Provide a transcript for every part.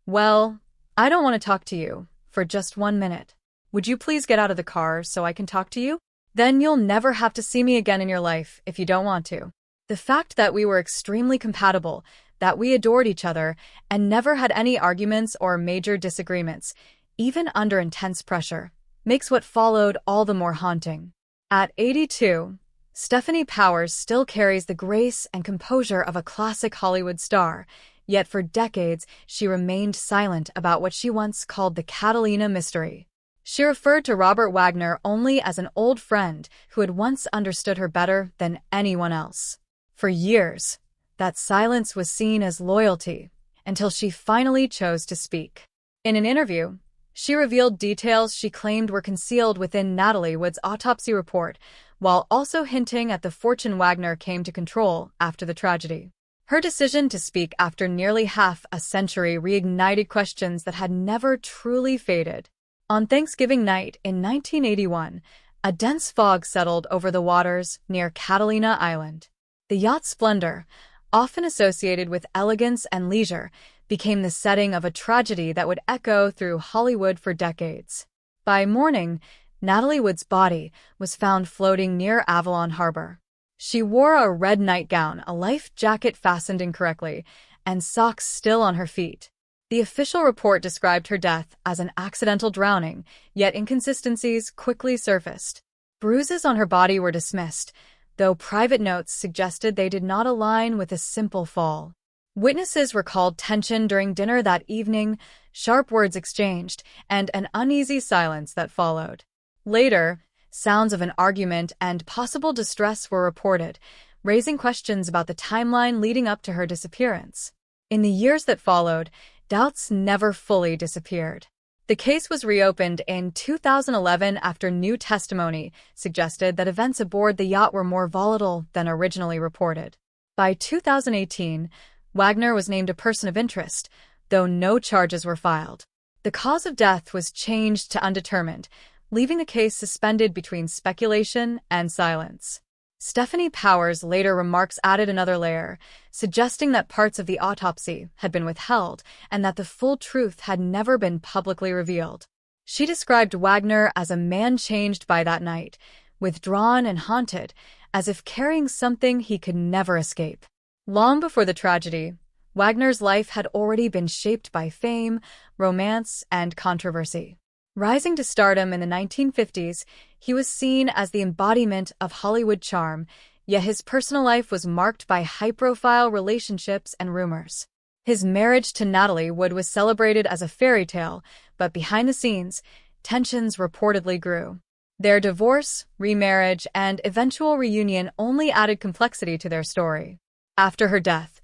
Well, I don't want to talk to you for just 1 minute. Would you please get out of the car so I can talk to you? Then you'll never have to see me again in your life if you don't want to. The fact that we were extremely compatible, that we adored each other, and never had any arguments or major disagreements, even under intense pressure, makes what followed all the more haunting. At 82, Stefanie Powers still carries the grace and composure of a classic Hollywood star, yet for decades she remained silent about what she once called the Catalina mystery. She referred to Robert Wagner only as an old friend who had once understood her better than anyone else. For years, that silence was seen as loyalty, until she finally chose to speak. In an interview, she revealed details she claimed were concealed within Natalie Wood's autopsy report, while also hinting at the fortune Wagner came to control after the tragedy. Her decision to speak after nearly half a century reignited questions that had never truly faded. On Thanksgiving night in 1981, a dense fog settled over the waters near Catalina Island. The yacht's splendor, often associated with elegance and leisure, became the setting of a tragedy that would echo through Hollywood for decades. By morning, Natalie Wood's body was found floating near Avalon Harbor. She wore a red nightgown, a life jacket fastened incorrectly, and socks still on her feet. The official report described her death as an accidental drowning, yet inconsistencies quickly surfaced. Bruises on her body were dismissed, though private notes suggested they did not align with a simple fall. Witnesses recalled tension during dinner that evening, sharp words exchanged, and an uneasy silence that followed. Later, sounds of an argument and possible distress were reported, raising questions about the timeline leading up to her disappearance. In the years that followed, doubts never fully disappeared. The case was reopened in 2011 after new testimony suggested that events aboard the yacht were more volatile than originally reported. By 2018, Wagner was named a person of interest, though no charges were filed. The cause of death was changed to undetermined, leaving the case suspended between speculation and silence. Stefanie Powers' later remarks added another layer, suggesting that parts of the autopsy had been withheld and that the full truth had never been publicly revealed. She described Wagner as a man changed by that night, withdrawn and haunted, as if carrying something he could never escape. Long before the tragedy, Wagner's life had already been shaped by fame, romance, and controversy. Rising to stardom in the 1950s, he was seen as the embodiment of Hollywood charm, yet his personal life was marked by high-profile relationships and rumors. His marriage to Natalie Wood was celebrated as a fairy tale, but behind the scenes, tensions reportedly grew. Their divorce, remarriage, and eventual reunion only added complexity to their story. After her death,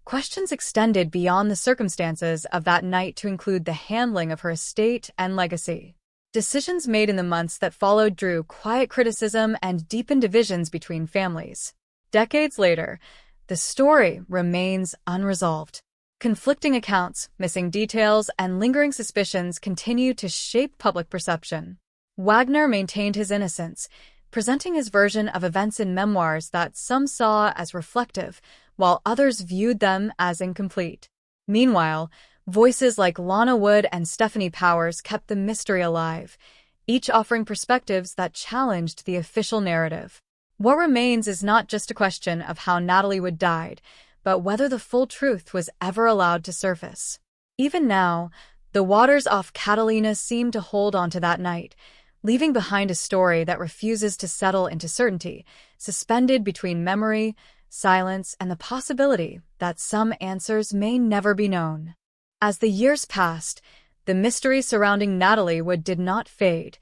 questions extended beyond the circumstances of that night to include the handling of her estate and legacy. Decisions made in the months that followed drew quiet criticism and deepened divisions between families. Decades later, the story remains unresolved. Conflicting accounts, missing details, and lingering suspicions continue to shape public perception. Wagner maintained his innocence, presenting his version of events in memoirs that some saw as reflective, while others viewed them as incomplete. Meanwhile, voices like Lana Wood and Stefanie Powers kept the mystery alive, each offering perspectives that challenged the official narrative. What remains is not just a question of how Natalie Wood died, but whether the full truth was ever allowed to surface. Even now, the waters off Catalina seem to hold on to that night, leaving behind a story that refuses to settle into certainty, suspended between memory, silence, and the possibility that some answers may never be known. As the years passed, the mystery surrounding Natalie Wood did not fade.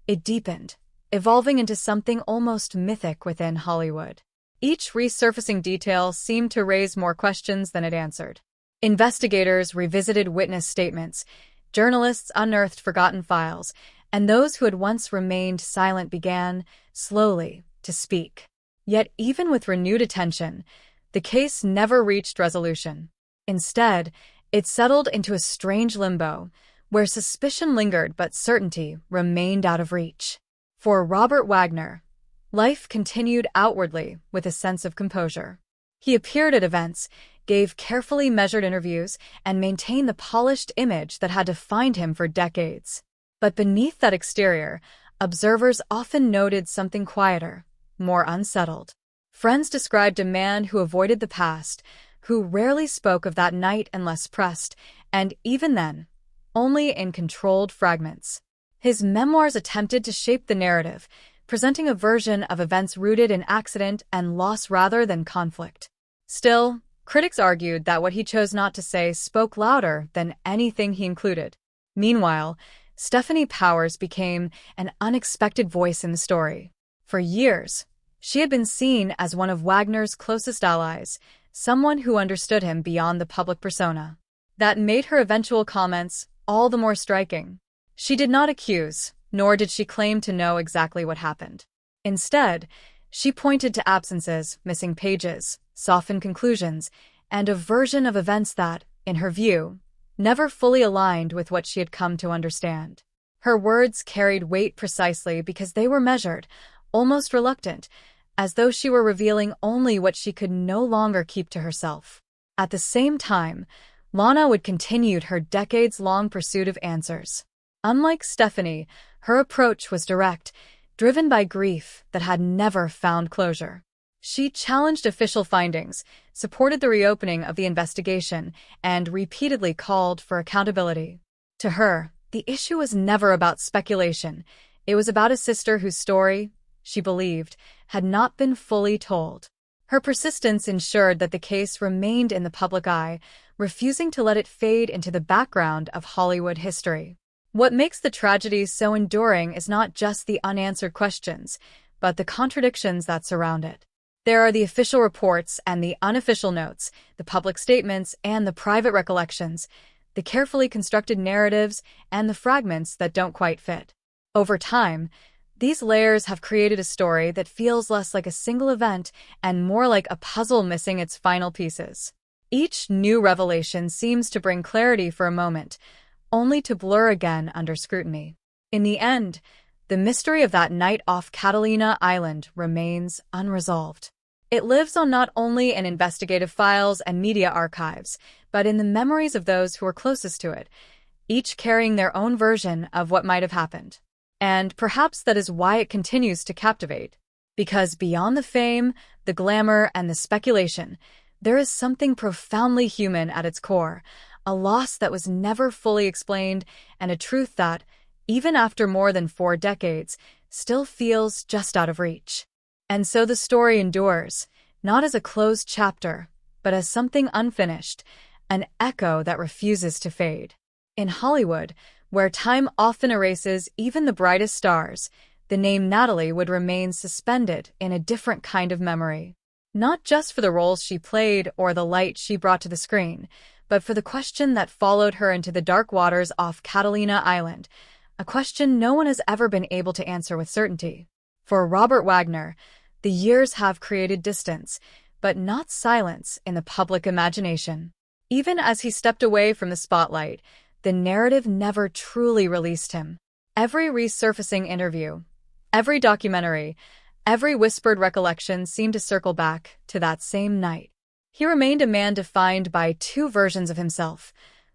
It deepened, evolving into something almost mythic within Hollywood. Each resurfacing detail seemed to raise more questions than it answered. Investigators revisited witness statements, journalists unearthed forgotten files, and those who had once remained silent began, slowly, to speak. Yet even with renewed attention, the case never reached resolution. Instead, it settled into a strange limbo, where suspicion lingered but certainty remained out of reach. For Robert Wagner, life continued outwardly with a sense of composure. He appeared at events, gave carefully measured interviews, and maintained the polished image that had defined him for decades. But beneath that exterior, observers often noted something quieter, more unsettled. Friends described a man who avoided the past, who rarely spoke of that night unless pressed, and even then, only in controlled fragments. His memoirs attempted to shape the narrative, presenting a version of events rooted in accident and loss rather than conflict. Still, critics argued that what he chose not to say spoke louder than anything he included. Meanwhile, Stefanie Powers became an unexpected voice in the story. For years, she had been seen as one of Wagner's closest allies, someone who understood him beyond the public persona. That made her eventual comments all the more striking. She did not accuse, nor did she claim to know exactly what happened. Instead, she pointed to absences, missing pages, softened conclusions, and a version of events that, in her view, never fully aligned with what she had come to understand. Her words carried weight precisely because they were measured, almost reluctant, as though she were revealing only what she could no longer keep to herself. At the same time, Lana Wood continued her decades-long pursuit of answers. Unlike Stefanie, her approach was direct, driven by grief that had never found closure. She challenged official findings, supported the reopening of the investigation, and repeatedly called for accountability. To her, the issue was never about speculation. It was about a sister whose story, she believed, had not been fully told. Her persistence ensured that the case remained in the public eye, refusing to let it fade into the background of Hollywood history. What makes the tragedy so enduring is not just the unanswered questions, but the contradictions that surround it. There are the official reports and the unofficial notes, the public statements and the private recollections, the carefully constructed narratives and the fragments that don't quite fit. Over time, these layers have created a story that feels less like a single event and more like a puzzle missing its final pieces. Each new revelation seems to bring clarity for a moment, only to blur again under scrutiny. In the end, the mystery of that night off Catalina Island remains unresolved. It lives on not only in investigative files and media archives, but in the memories of those who were closest to it, each carrying their own version of what might have happened. And perhaps that is why it continues to captivate. Because beyond the fame, the glamour, and the speculation, there is something profoundly human at its core, a loss that was never fully explained, and a truth that, even after more than 4 decades, still feels just out of reach. And so the story endures, not as a closed chapter, but as something unfinished, an echo that refuses to fade. In Hollywood, where time often erases even the brightest stars, the name Natalie would remain suspended in a different kind of memory. Not just for the roles she played or the light she brought to the screen, but for the question that followed her into the dark waters off Catalina Island, a question no one has ever been able to answer with certainty. For Robert Wagner, the years have created distance, but not silence in the public imagination. Even as he stepped away from the spotlight, the narrative never truly released him. Every resurfacing interview, every documentary, every whispered recollection seemed to circle back to that same night. He remained a man defined by 2 versions of himself,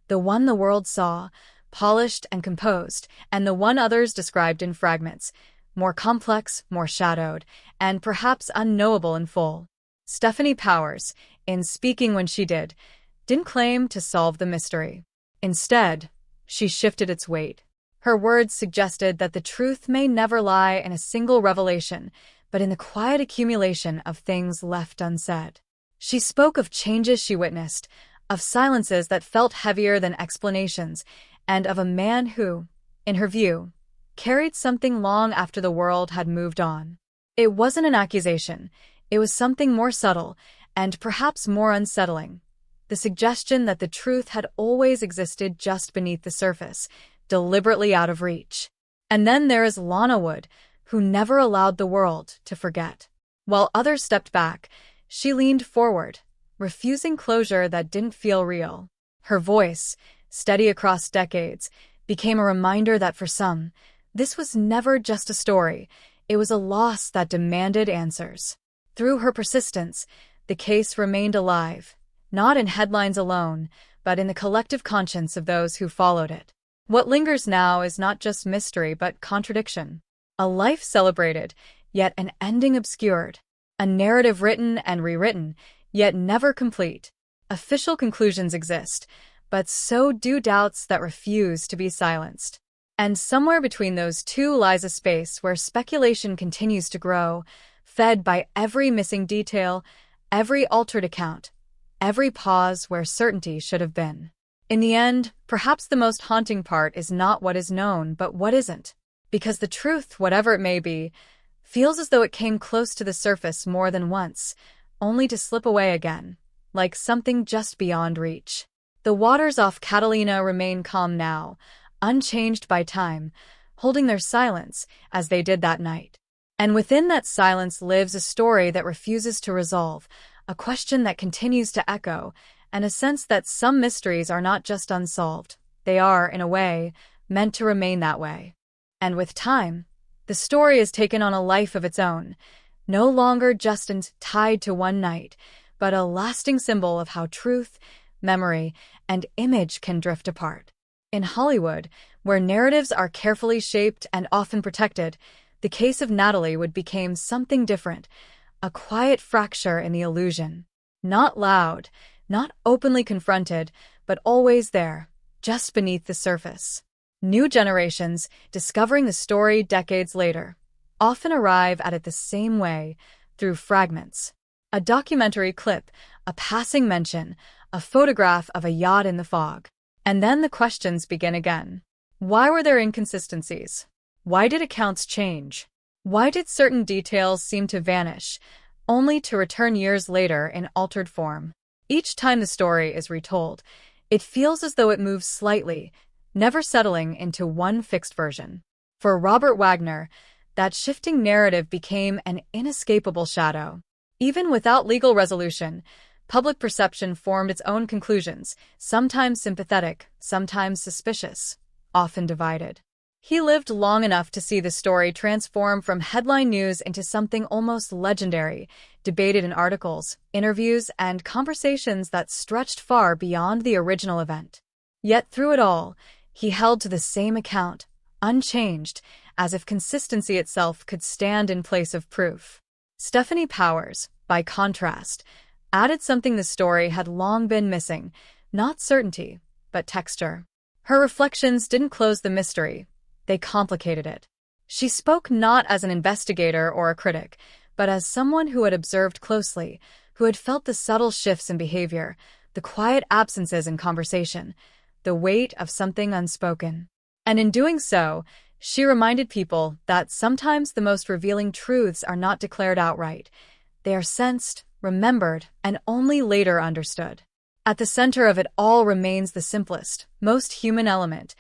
the one the world saw, polished and composed, and the one others described in fragments, more complex, more shadowed, and perhaps unknowable in full. Stefanie Powers, in speaking when she didn't claim to solve the mystery. Instead, she shifted its weight. Her words suggested that the truth may never lie in a single revelation, but in the quiet accumulation of things left unsaid. She spoke of changes she witnessed, of silences that felt heavier than explanations, and of a man who, in her view, carried something long after the world had moved on. It wasn't an accusation. It was something more subtle, and perhaps more unsettling. The suggestion that the truth had always existed just beneath the surface, deliberately out of reach. And then there is Lana Wood, who never allowed the world to forget. While others stepped back, she leaned forward, refusing closure that didn't feel real. Her voice, steady across decades, became a reminder that for some, this was never just a story. It was a loss that demanded answers. Through her persistence, the case remained alive, not in headlines alone, but in the collective conscience of those who followed it. What lingers now is not just mystery but contradiction. A life celebrated, yet an ending obscured. A narrative written and rewritten, yet never complete. Official conclusions exist, but so do doubts that refuse to be silenced. And somewhere between those two lies a space where speculation continues to grow, fed by every missing detail, every altered account, every pause where certainty should have been. In the end, perhaps the most haunting part is not what is known, but what isn't. Because the truth, whatever it may be, feels as though it came close to the surface more than once, only to slip away again, like something just beyond reach. The waters off Catalina remain calm now, unchanged by time, holding their silence as they did that night. And within that silence lives a story that refuses to resolve, a question that continues to echo, and a sense that some mysteries are not just unsolved, they are, in a way, meant to remain that way. And with time, the story has taken on a life of its own, no longer just tied to one night, but a lasting symbol of how truth, memory, and image can drift apart. In Hollywood, where narratives are carefully shaped and often protected, the case of Natalie Wood became something different, a quiet fracture in the illusion. Not loud, not openly confronted, but always there, just beneath the surface. New generations, discovering the story decades later, often arrive at it the same way, through fragments. A documentary clip, a passing mention, a photograph of a yacht in the fog. And then the questions begin again. Why were there inconsistencies? Why did accounts change? Why did certain details seem to vanish, only to return years later in altered form? Each time the story is retold, it feels as though it moves slightly, never settling into one fixed version. For Robert Wagner, that shifting narrative became an inescapable shadow. Even without legal resolution, public perception formed its own conclusions, sometimes sympathetic, sometimes suspicious, often divided. He lived long enough to see the story transform from headline news into something almost legendary, debated in articles, interviews, and conversations that stretched far beyond the original event. Yet through it all, he held to the same account, unchanged, as if consistency itself could stand in place of proof. Stefanie Powers, by contrast, added something the story had long been missing, not certainty, but texture. Her reflections didn't close the mystery, they complicated it. She spoke not as an investigator or a critic, but as someone who had observed closely, who had felt the subtle shifts in behavior, the quiet absences in conversation, the weight of something unspoken. And in doing so, she reminded people that sometimes the most revealing truths are not declared outright. They are sensed, remembered, and only later understood. At the center of it all remains the simplest, most human element,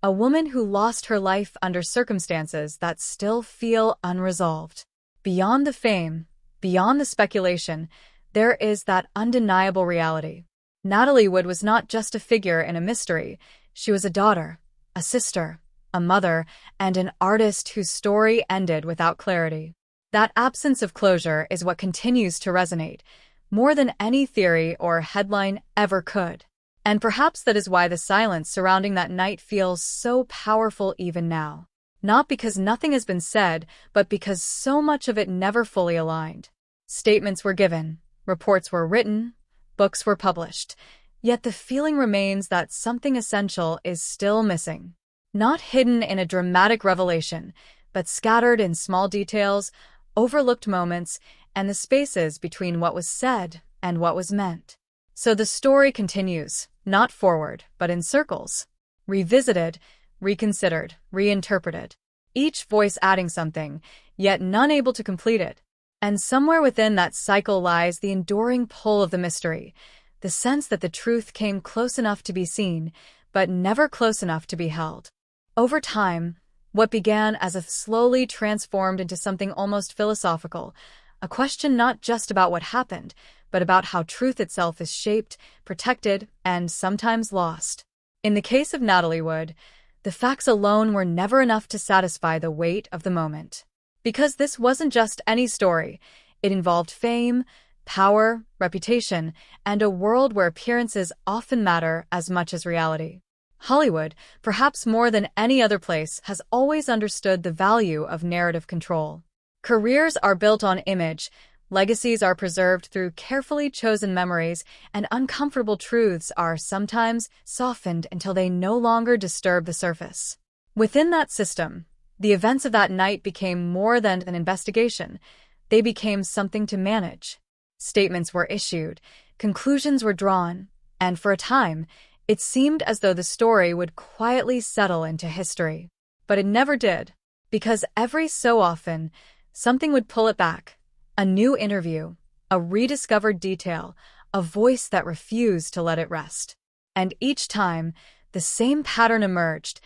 a woman who lost her life under circumstances that still feel unresolved. Beyond the fame, beyond the speculation, there is that undeniable reality. Natalie Wood was not just a figure in a mystery. She was a daughter, a sister, a mother, and an artist whose story ended without clarity. That absence of closure is what continues to resonate, more than any theory or headline ever could. And perhaps that is why the silence surrounding that night feels so powerful even now. Not because nothing has been said, but because so much of it never fully aligned. Statements were given, reports were written, books were published, yet the feeling remains that something essential is still missing. Not hidden in a dramatic revelation, but scattered in small details, overlooked moments, and the spaces between what was said and what was meant. So the story continues, not forward, but in circles. Revisited, reconsidered, reinterpreted. Each voice adding something, yet none able to complete it. And somewhere within that cycle lies the enduring pull of the mystery, the sense that the truth came close enough to be seen, but never close enough to be held. Over time, what began as a slowly transformed into something almost philosophical, a question not just about what happened, but about how truth itself is shaped, protected, and sometimes lost. In the case of Natalie Wood, the facts alone were never enough to satisfy the weight of the moment. Because this wasn't just any story, it involved fame, power, reputation, and a world where appearances often matter as much as reality. Hollywood, perhaps more than any other place, has always understood the value of narrative control. Careers are built on image, legacies are preserved through carefully chosen memories, and uncomfortable truths are sometimes softened until they no longer disturb the surface. Within that system, the events of that night became more than an investigation. They became something to manage. Statements were issued, conclusions were drawn, and for a time, it seemed as though the story would quietly settle into history. But it never did, because every so often, something would pull it back. A new interview, a rediscovered detail, a voice that refused to let it rest. And each time, the same pattern emerged.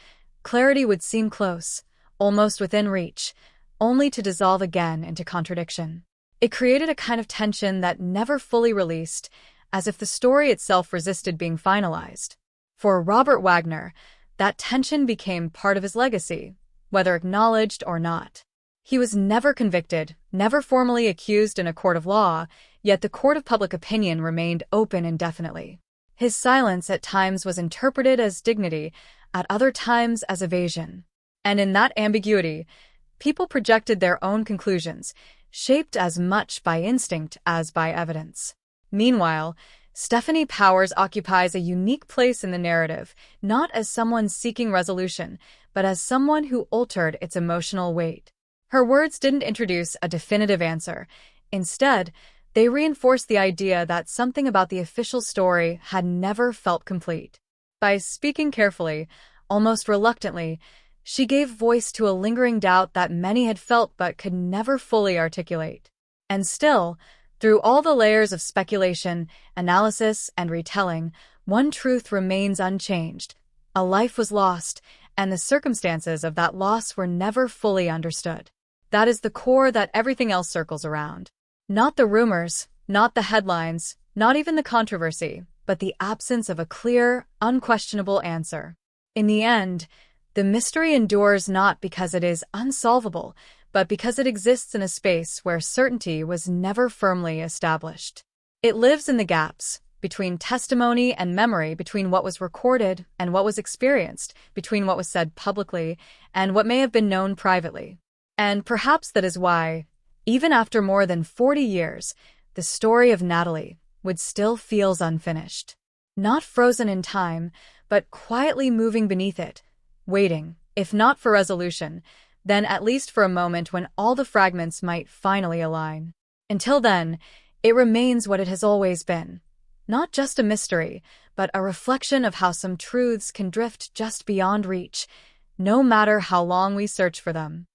Clarity would seem close, almost within reach, only to dissolve again into contradiction. It created a kind of tension that never fully released, as if the story itself resisted being finalized. For Robert Wagner, that tension became part of his legacy, whether acknowledged or not. He was never convicted, never formally accused in a court of law, yet the court of public opinion remained open indefinitely. His silence at times was interpreted as dignity, at other times as evasion. And in that ambiguity, people projected their own conclusions, shaped as much by instinct as by evidence. Meanwhile, Stefanie Powers occupies a unique place in the narrative, not as someone seeking resolution, but as someone who altered its emotional weight. Her words didn't introduce a definitive answer. Instead, they reinforced the idea that something about the official story had never felt complete. By speaking carefully, almost reluctantly, she gave voice to a lingering doubt that many had felt but could never fully articulate. And still, through all the layers of speculation, analysis, and retelling, one truth remains unchanged. A life was lost, and the circumstances of that loss were never fully understood. That is the core that everything else circles around. Not the rumors, not the headlines, not even the controversy, but the absence of a clear, unquestionable answer. In the end, the mystery endures not because it is unsolvable, but because it exists in a space where certainty was never firmly established. It lives in the gaps, between testimony and memory, between what was recorded and what was experienced, between what was said publicly and what may have been known privately. And perhaps that is why, even after more than 40 years, the story of Natalie Wood still feels unfinished. Not frozen in time, but quietly moving beneath it, waiting, if not for resolution, then at least for a moment when all the fragments might finally align. Until then, it remains what it has always been. Not just a mystery, but a reflection of how some truths can drift just beyond reach, no matter how long we search for them.